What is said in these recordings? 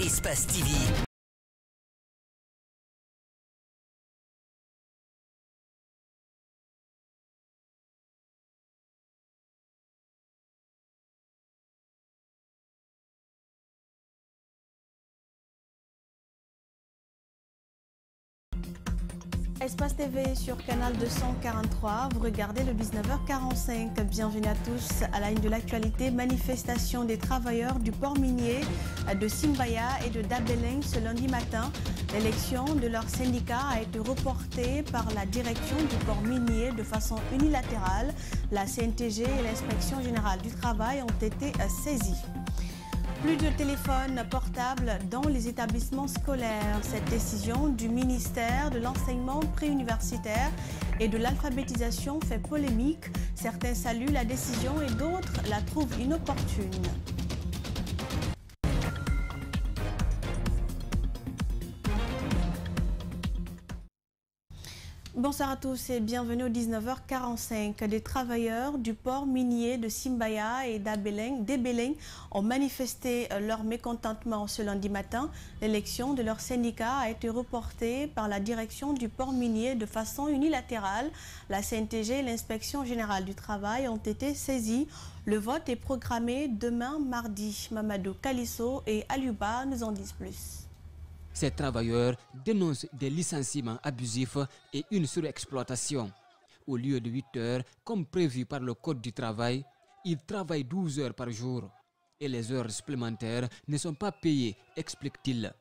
Espace TV. Espace TV sur Canal 243, vous regardez le 19h45. Bienvenue à tous à la une de l'actualité. Manifestation des travailleurs du port minier de Simbaya et de Dabeleng ce lundi matin. L'élection de leur syndicat a été reportée par la direction du port minier de façon unilatérale. La CNTG et l'Inspection générale du travail ont été saisis. Plus de téléphones portables dans les établissements scolaires. Cette décision du ministère de l'enseignement préuniversitaire et de l'alphabétisation fait polémique. Certains saluent la décision et d'autres la trouvent inopportune. Bonsoir à tous et bienvenue au 19h45. Des travailleurs du port minier de Simbaya et d'Abeleng ont manifesté leur mécontentement ce lundi matin. L'élection de leur syndicat a été reportée par la direction du port minier de façon unilatérale. La CNTG et l'Inspection générale du travail ont été saisis. Le vote est programmé demain mardi. Mamadou Kalisso et Aliouba nous en disent plus. Ces travailleurs dénoncent des licenciements abusifs et une surexploitation. Au lieu de 8 heures, comme prévu par le Code du travail, ils travaillent 12 heures par jour. Et les heures supplémentaires ne sont pas payées, explique-t-il.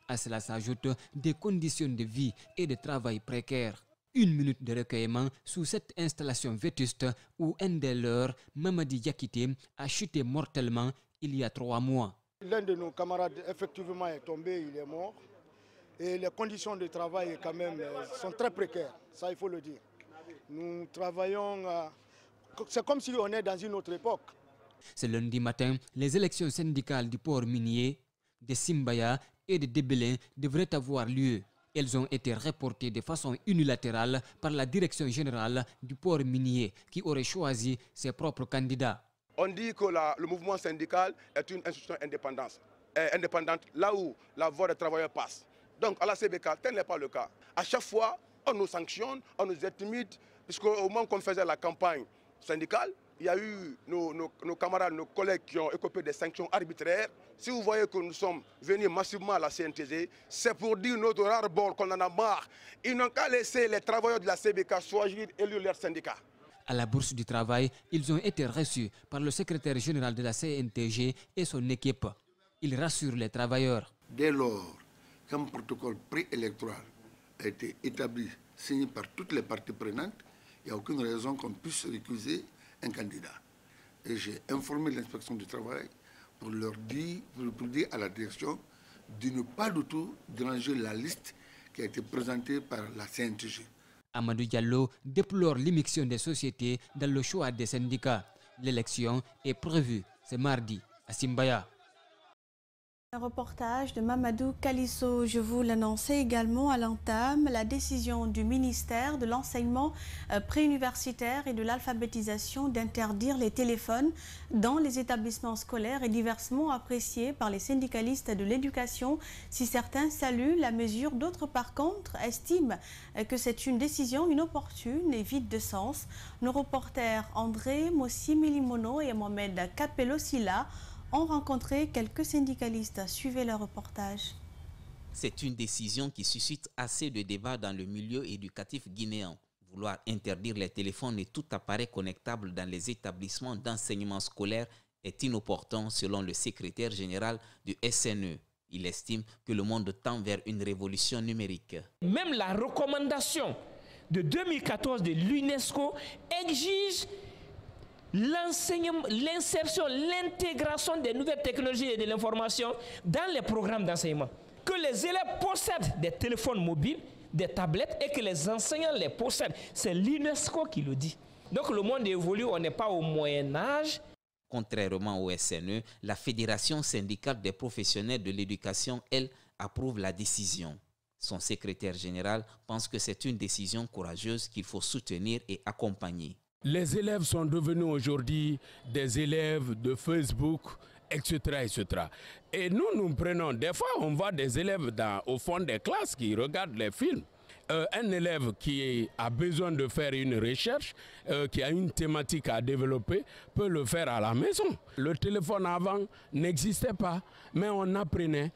À cela s'ajoutent des conditions de vie et de travail précaires. Une minute de recueillement sous cette installation vétuste où un des leurs, Mamadi Yakité, a chuté mortellement il y a 3 mois. L'un de nos camarades effectivement est tombé, il est mort. Et les conditions de travail quand même sont très précaires, ça il faut le dire. Nous travaillons, c'est comme si on est dans une autre époque. Ce lundi matin, les élections syndicales du port minier de Simbaya et de Dabeleng devraient avoir lieu. Elles ont été reportées de façon unilatérale par la direction générale du port minier qui aurait choisi ses propres candidats. On dit que le mouvement syndical est une institution indépendante là où la voix des travailleurs passe. Donc à la CBK, tel n'est pas le cas. À chaque fois, on nous sanctionne, on nous intimide, puisqu'au moment qu'on faisait la campagne syndicale, il y a eu nos camarades, nos collègues qui ont écopé des sanctions arbitraires. Si vous voyez que nous sommes venus massivement à la CNTG, c'est pour dire notre ras-le-bol qu'on en a marre. Ils n'ont qu'à laisser les travailleurs de la CBK choisir et élire leur syndicat. À la Bourse du Travail, ils ont été reçus par le secrétaire général de la CNTG et son équipe. Il rassure les travailleurs. Dès lors qu'un protocole préélectoral a été établi, signé par toutes les parties prenantes, il n'y a aucune raison qu'on puisse récuser un candidat. Et j'ai informé l'inspection du travail pour dire à la direction de ne pas du tout déranger la liste qui a été présentée par la CNTG. Amadou Diallo déplore l'immixtion des sociétés dans le choix des syndicats. L'élection est prévue ce mardi à Simbaya. Un reportage de Mamadou Kalisso. Je vous l'annonçais également à l'entame, la décision du ministère de l'enseignement préuniversitaire et de l'alphabétisation d'interdire les téléphones dans les établissements scolaires est diversement appréciée par les syndicalistes de l'éducation. Si certains saluent la mesure, d'autres par contre estiment que c'est une décision inopportune et vide de sens. Nos reporters André Mossi-Milimono et Mohamed Kapelo-Silla ont rencontré quelques syndicalistes. Suivez leur reportage. C'est une décision qui suscite assez de débats dans le milieu éducatif guinéen. Vouloir interdire les téléphones et tout appareil connectable dans les établissements d'enseignement scolaire est inopportun selon le secrétaire général du SNE. Il estime que le monde tend vers une révolution numérique. Même la recommandation de 2014 de l'UNESCO exige l'insertion, l'intégration des nouvelles technologies et de l'information dans les programmes d'enseignement. Que les élèves possèdent des téléphones mobiles, des tablettes et que les enseignants les possèdent. C'est l'UNESCO qui le dit. Donc le monde évolue, on n'est pas au Moyen-Âge. Contrairement au SNE, la Fédération syndicale des professionnels de l'éducation, elle, approuve la décision. Son secrétaire général pense que c'est une décision courageuse qu'il faut soutenir et accompagner. Les élèves sont devenus aujourd'hui des élèves de Facebook, etc., etc. Et nous prenons, des fois, on voit des élèves au fond des classes qui regardent les films. Un élève qui a besoin de faire une recherche, qui a une thématique à développer, peut le faire à la maison. Le téléphone avant n'existait pas, mais on apprenait.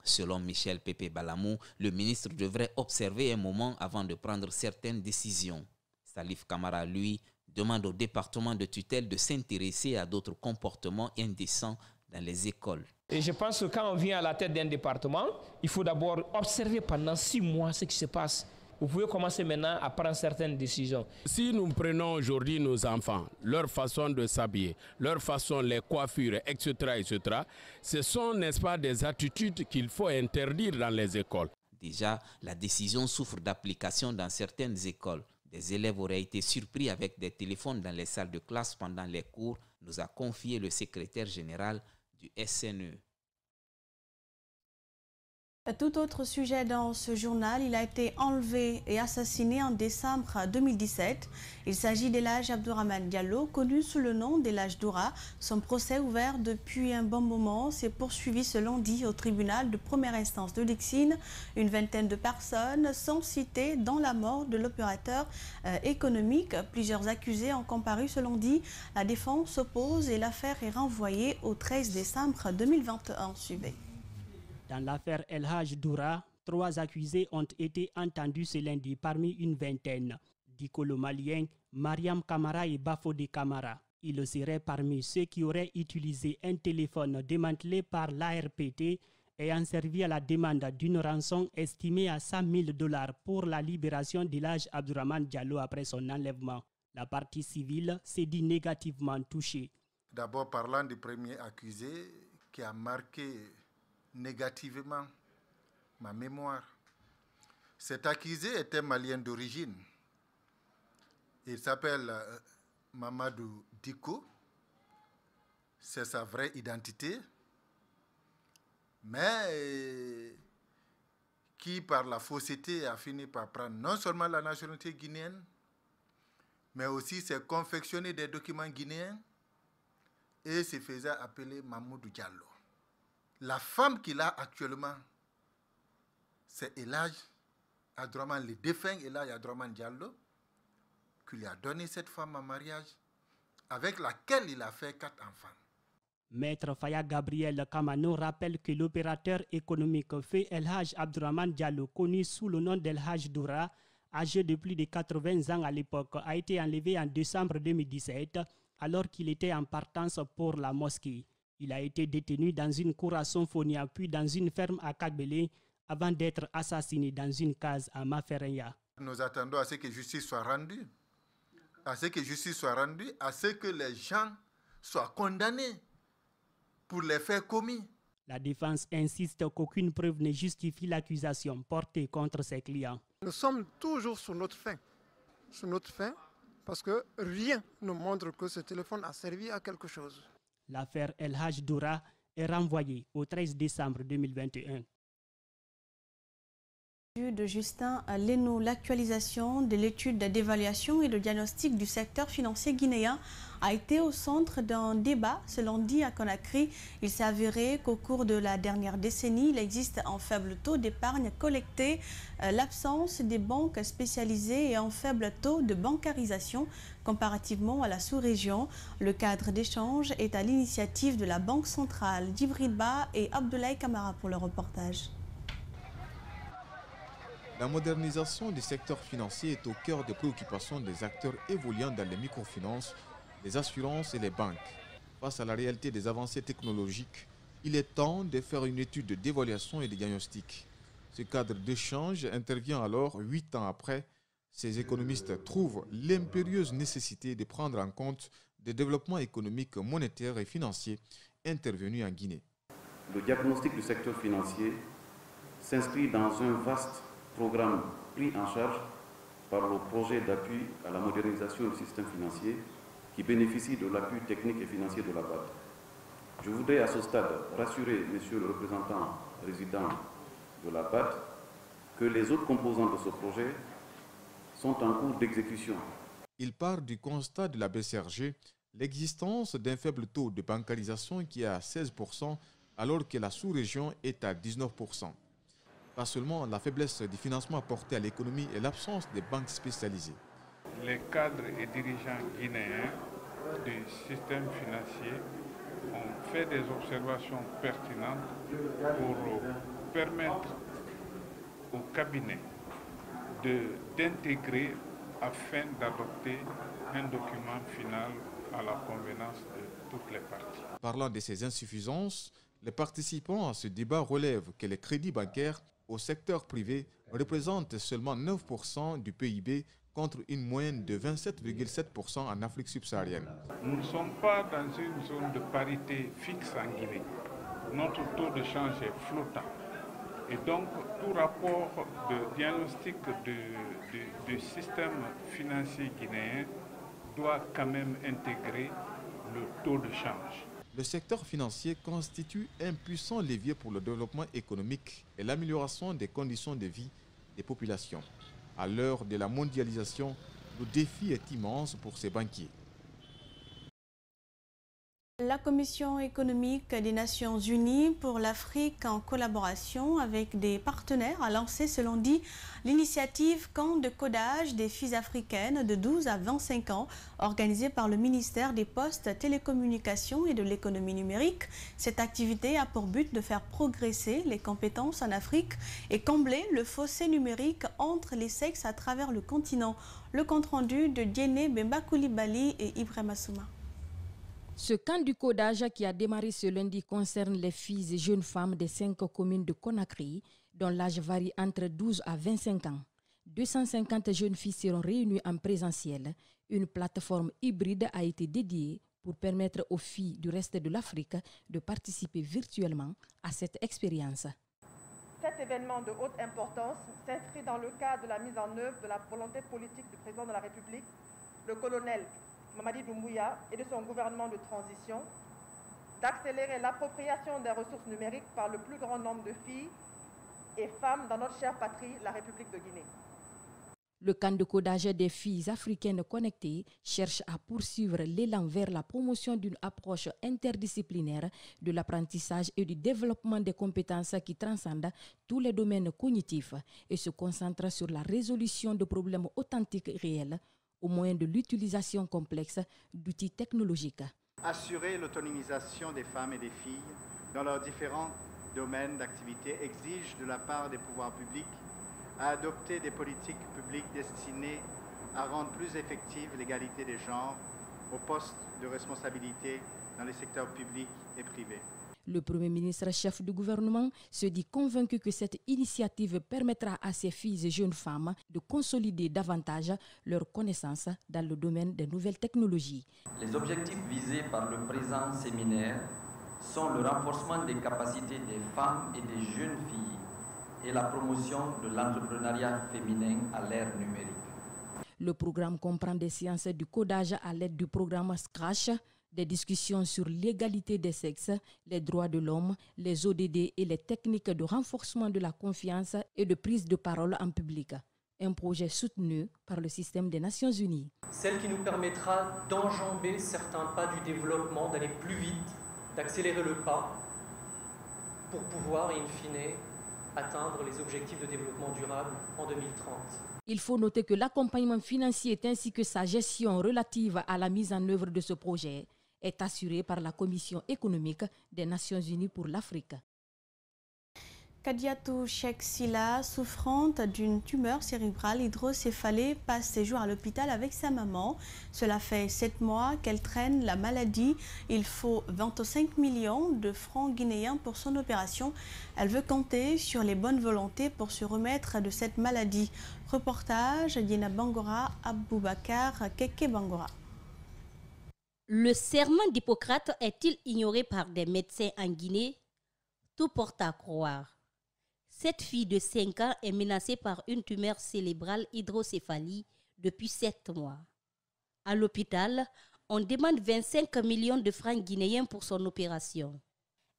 Selon Michel Pépé Balamou, le ministre devrait observer un moment avant de prendre certaines décisions. Salif Camara, lui, demande au département de tutelle de s'intéresser à d'autres comportements indécents dans les écoles. Et je pense que quand on vient à la tête d'un département, il faut d'abord observer pendant 6 mois ce qui se passe. Vous pouvez commencer maintenant à prendre certaines décisions. Si nous prenons aujourd'hui nos enfants, leur façon de s'habiller, leur façon, les coiffures, etc., etc., ce sont, n'est-ce pas, des attitudes qu'il faut interdire dans les écoles. Déjà, la décision souffre d'application dans certaines écoles. Des élèves auraient été surpris avec des téléphones dans les salles de classe pendant les cours, nous a confié le secrétaire général du SNE. Tout autre sujet dans ce journal, il a été enlevé et assassiné en décembre 2017. Il s'agit d'Elhadj Abdourahmane Diallo, connu sous le nom d'Elhadj Doura. Son procès ouvert depuis un bon moment s'est poursuivi ce lundi au tribunal de première instance de Lixine. Une vingtaine de personnes sont citées dans la mort de l'opérateur économique. Plusieurs accusés ont comparu ce lundi. La défense s'oppose et l'affaire est renvoyée au 13 décembre 2021. Suivez. Dans l'affaire Elhadj Doura, 3 accusés ont été entendus ce lundi parmi une vingtaine. Dikolo malien, Mariam Kamara et Bafodé Kamara. Ils seraient parmi ceux qui auraient utilisé un téléphone démantelé par l'ARPT ayant servi à la demande d'une rançon estimée à $100 000 pour la libération d'Elhadj Abdourahmane Diallo après son enlèvement. La partie civile s'est dit négativement touchée. D'abord parlant du premier accusé qui a marqué négativement ma mémoire. Cet accusé était malien d'origine. Il s'appelle Mamadou Diko. C'est sa vraie identité. Mais qui, par la fausseté, a fini par prendre non seulement la nationalité guinéenne, mais aussi s'est confectionné des documents guinéens et se faisait appeler Mamadou Diallo. La femme qu'il a actuellement, c'est Elhadj Abdourahmane, le défunt Elhadj Abdourahmane Diallo, qui lui a donné cette femme en mariage, avec laquelle il a fait 4 enfants. Maître Faya Gabriel Kamano rappelle que l'opérateur économique fait Elhadj Abdourahmane Diallo, connu sous le nom d'Elhadj Doura, âgé de plus de 80 ans à l'époque, a été enlevé en décembre 2017 alors qu'il était en partance pour la mosquée. Il a été détenu dans une cour à Sonfonia, puis dans une ferme à Kagbele, avant d'être assassiné dans une case à Maferenya. Nous attendons à ce que justice soit rendue, à ce que les gens soient condamnés pour les faits commis. La défense insiste qu'aucune preuve ne justifie l'accusation portée contre ses clients. Nous sommes toujours sur notre faim, parce que rien ne montre que ce téléphone a servi à quelque chose. L'affaire Elhadj Doura est renvoyée au 13 décembre 2021. De Justin Leno, l'actualisation de l'étude d'évaluation et de diagnostic du secteur financier guinéen a été au centre d'un débat ce lundi à Conakry. Il s'est avéré qu'au cours de la dernière décennie, il existe un faible taux d'épargne collectée, l'absence des banques spécialisées et un faible taux de bancarisation comparativement à la sous-région. Le cadre d'échange est à l'initiative de la Banque centrale. Djibril Ba et Abdoulaye Kamara pour le reportage. La modernisation du secteur financier est au cœur des préoccupations des acteurs évoluant dans les microfinances, les assurances et les banques. Face à la réalité des avancées technologiques, il est temps de faire une étude d'évaluation et de diagnostic. Ce cadre d'échange intervient alors 8 ans après. Ces économistes trouvent l'impérieuse nécessité de prendre en compte des développements économiques, monétaires et financiers intervenus en Guinée. Le diagnostic du secteur financier s'inscrit dans un vaste programme pris en charge par le projet d'appui à la modernisation du système financier qui bénéficie de l'appui technique et financier de la BAD. Je voudrais à ce stade rassurer monsieur le représentant résident de la BAD que les autres composants de ce projet sont en cours d'exécution. Il part du constat de la BCRG, l'existence d'un faible taux de bancarisation qui est à 16%, alors que la sous-région est à 19%. Pas seulement la faiblesse du financement apporté à l'économie et l'absence des banques spécialisées. Les cadres et dirigeants guinéens du système financier ont fait des observations pertinentes pour permettre au cabinet d'intégrer afin d'adopter un document final à la convenance de toutes les parties. Parlant de ces insuffisances, les participants à ce débat relèvent que les crédits bancaires au secteur privé représentent seulement 9% du PIB contre une moyenne de 27,7% en Afrique subsaharienne. Nous ne sommes pas dans une zone de parité fixe en Guinée. Notre taux de change est flottant. Et donc, tout rapport de diagnostic du système financier guinéen doit quand même intégrer le taux de change. Le secteur financier constitue un puissant levier pour le développement économique et l'amélioration des conditions de vie des populations. À l'heure de la mondialisation, le défi est immense pour ces banquiers. La Commission économique des Nations Unies pour l'Afrique, en collaboration avec des partenaires, a lancé ce lundi l'initiative Camp de codage des filles africaines de 12 à 25 ans, organisée par le ministère des Postes, Télécommunications et de l'économie numérique. Cette activité a pour but de faire progresser les compétences en Afrique et combler le fossé numérique entre les sexes à travers le continent. Le compte-rendu de Diéné Bemba Koulibaly et Ibrahima Souma. Ce camp du codage qui a démarré ce lundi concerne les filles et jeunes femmes des 5 communes de Conakry, dont l'âge varie entre 12 à 25 ans. 250 jeunes filles seront réunies en présentiel. Une plateforme hybride a été dédiée pour permettre aux filles du reste de l'Afrique de participer virtuellement à cette expérience. Cet événement de haute importance s'inscrit dans le cadre de la mise en œuvre de la volonté politique du président de la République, le colonel Mamadi Doumbouya, et de son gouvernement de transition, d'accélérer l'appropriation des ressources numériques par le plus grand nombre de filles et femmes dans notre chère patrie, la République de Guinée. Le camp de codage des filles africaines connectées cherche à poursuivre l'élan vers la promotion d'une approche interdisciplinaire de l'apprentissage et du développement des compétences qui transcendent tous les domaines cognitifs et se concentre sur la résolution de problèmes authentiques et réels au moyen de l'utilisation complexe d'outils technologiques. Assurer l'autonomisation des femmes et des filles dans leurs différents domaines d'activité exige de la part des pouvoirs publics à adopter des politiques publiques destinées à rendre plus effective l'égalité des genres aux postes de responsabilité dans les secteurs publics et privés. Le Premier ministre chef du gouvernement se dit convaincu que cette initiative permettra à ces filles et jeunes femmes de consolider davantage leurs connaissances dans le domaine des nouvelles technologies. Les objectifs visés par le présent séminaire sont le renforcement des capacités des femmes et des jeunes filles et la promotion de l'entrepreneuriat féminin à l'ère numérique. Le programme comprend des séances du codage à l'aide du programme Scratch, des discussions sur l'égalité des sexes, les droits de l'homme, les ODD et les techniques de renforcement de la confiance et de prise de parole en public. Un projet soutenu par le système des Nations Unies. Celle qui nous permettra d'enjamber certains pas du développement, d'aller plus vite, d'accélérer le pas pour pouvoir, in fine, atteindre les objectifs de développement durable en 2030. Il faut noter que l'accompagnement financier ainsi que sa gestion relative à la mise en œuvre de ce projet est assuré par la Commission économique des Nations Unies pour l'Afrique. Kadiatou Cheikh Silla, souffrante d'une tumeur cérébrale hydrocéphalée, passe ses jours à l'hôpital avec sa maman. Cela fait 7 mois qu'elle traîne la maladie. Il faut 25 millions de francs guinéens pour son opération. Elle veut compter sur les bonnes volontés pour se remettre de cette maladie. Reportage Dina Bangora, Aboubakar Keke Bangora. Le serment d'Hippocrate est-il ignoré par des médecins en Guinée? Tout porte à croire. Cette fille de 5 ans est menacée par une tumeur cérébrale hydrocéphalie depuis 7 mois. À l'hôpital, on demande 25 millions de francs guinéens pour son opération.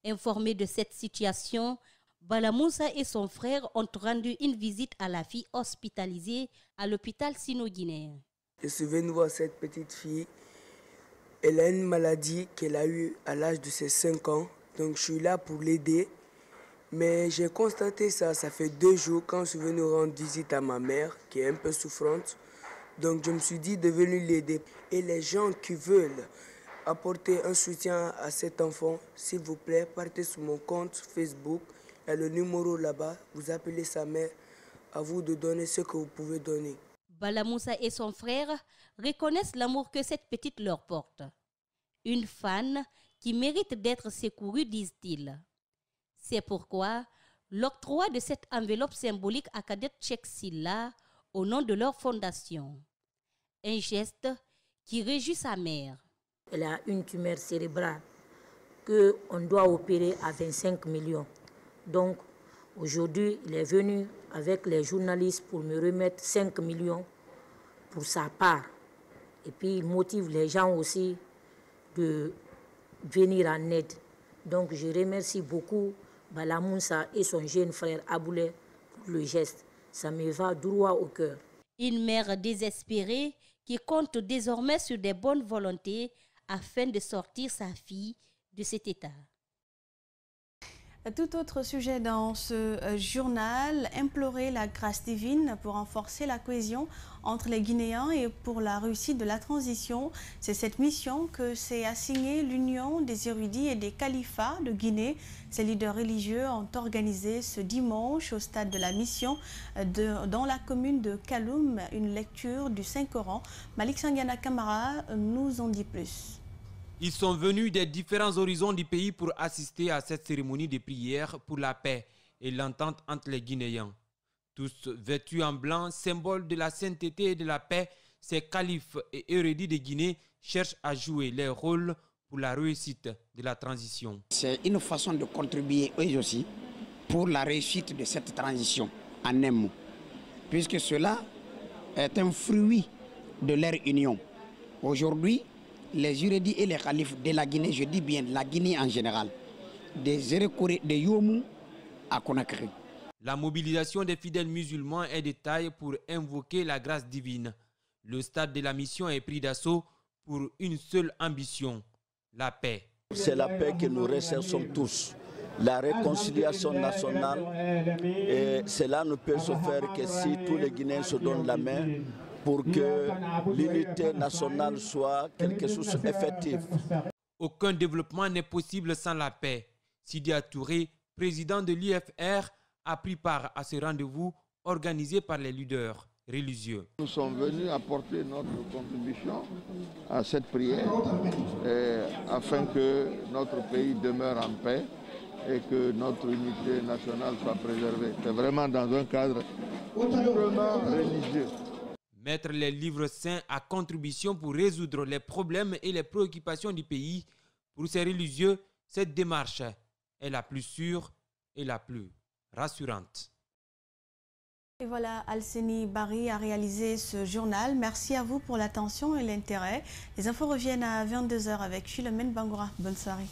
Informés de cette situation, Balamoussa et son frère ont rendu une visite à la fille hospitalisée à l'hôpital sino-guinéen. Je suis venu voir cette petite fille Elle a une maladie qu'elle a eue à l'âge de ses 5 ans. Donc je suis là pour l'aider. Mais j'ai constaté ça fait 2 jours quand je suis venu rendre visite à ma mère qui est un peu souffrante. Donc je me suis dit de venir l'aider. Et les gens qui veulent apporter un soutien à cet enfant, s'il vous plaît, partez sur mon compte Facebook. Il y a le numéro là-bas. Vous appelez sa mère. À vous de donner ce que vous pouvez donner. Bala Moussa et son frère reconnaissent l'amour que cette petite leur porte. Une fan qui mérite d'être secourue, disent-ils. C'est pourquoi l'octroi de cette enveloppe symbolique à Cadet Cheikh Silla au nom de leur fondation. Un geste qui réjouit sa mère. Elle a une tumeur cérébrale qu'on doit opérer à 25 millions. Donc, aujourd'hui, il est venu avec les journalistes pour me remettre 5 millions pour sa part. Et puis, il motive les gens aussi de venir en aide. Donc, je remercie beaucoup Bala Moussa et son jeune frère Aboulé pour le geste. Ça me va droit au cœur. Une mère désespérée qui compte désormais sur des bonnes volontés afin de sortir sa fille de cet état. Tout autre sujet dans ce journal, implorer la grâce divine pour renforcer la cohésion entre les Guinéens et pour la réussite de la transition. C'est cette mission que s'est assignée l'Union des érudits et des califats de Guinée. Ces leaders religieux ont organisé ce dimanche au stade de la mission dans la commune de Kaloum une lecture du Saint-Coran. Malik Sangiana Kamara nous en dit plus. Ils sont venus des différents horizons du pays pour assister à cette cérémonie de prière pour la paix et l'entente entre les Guinéens. Tous vêtus en blanc, symbole de la sainteté et de la paix, ces califes et érudits de Guinée cherchent à jouer leur rôle pour la réussite de la transition. C'est une façon de contribuer eux aussi pour la réussite de cette transition en un mot, puisque cela est un fruit de leur union. Aujourd'hui, les érudits et les califes de la Guinée, je dis bien la Guinée en général, des Erekore de Yomou à Conakry. La mobilisation des fidèles musulmans est de taille pour invoquer la grâce divine. Le stade de la mission est pris d'assaut pour une seule ambition, la paix. C'est la paix que nous recherchons tous, la réconciliation nationale. Et cela ne peut se faire que si tous les Guinéens se donnent la main pour que l'unité nationale soit quelque chose d'effectif. Aucun développement n'est possible sans la paix. Sidia Touré, président de l'UFR, a pris part à ce rendez-vous organisé par les leaders religieux. Nous sommes venus apporter notre contribution à cette prière afin que notre pays demeure en paix et que notre unité nationale soit préservée. C'est vraiment dans un cadre purement religieux. Mettre les livres saints à contribution pour résoudre les problèmes et les préoccupations du pays, pour ces religieux, cette démarche est la plus sûre et la plus rassurante. Et voilà, Alseni Barry a réalisé ce journal. Merci à vous pour l'attention et l'intérêt. Les infos reviennent à 22h avec Philomène Bangoura. Bonne soirée.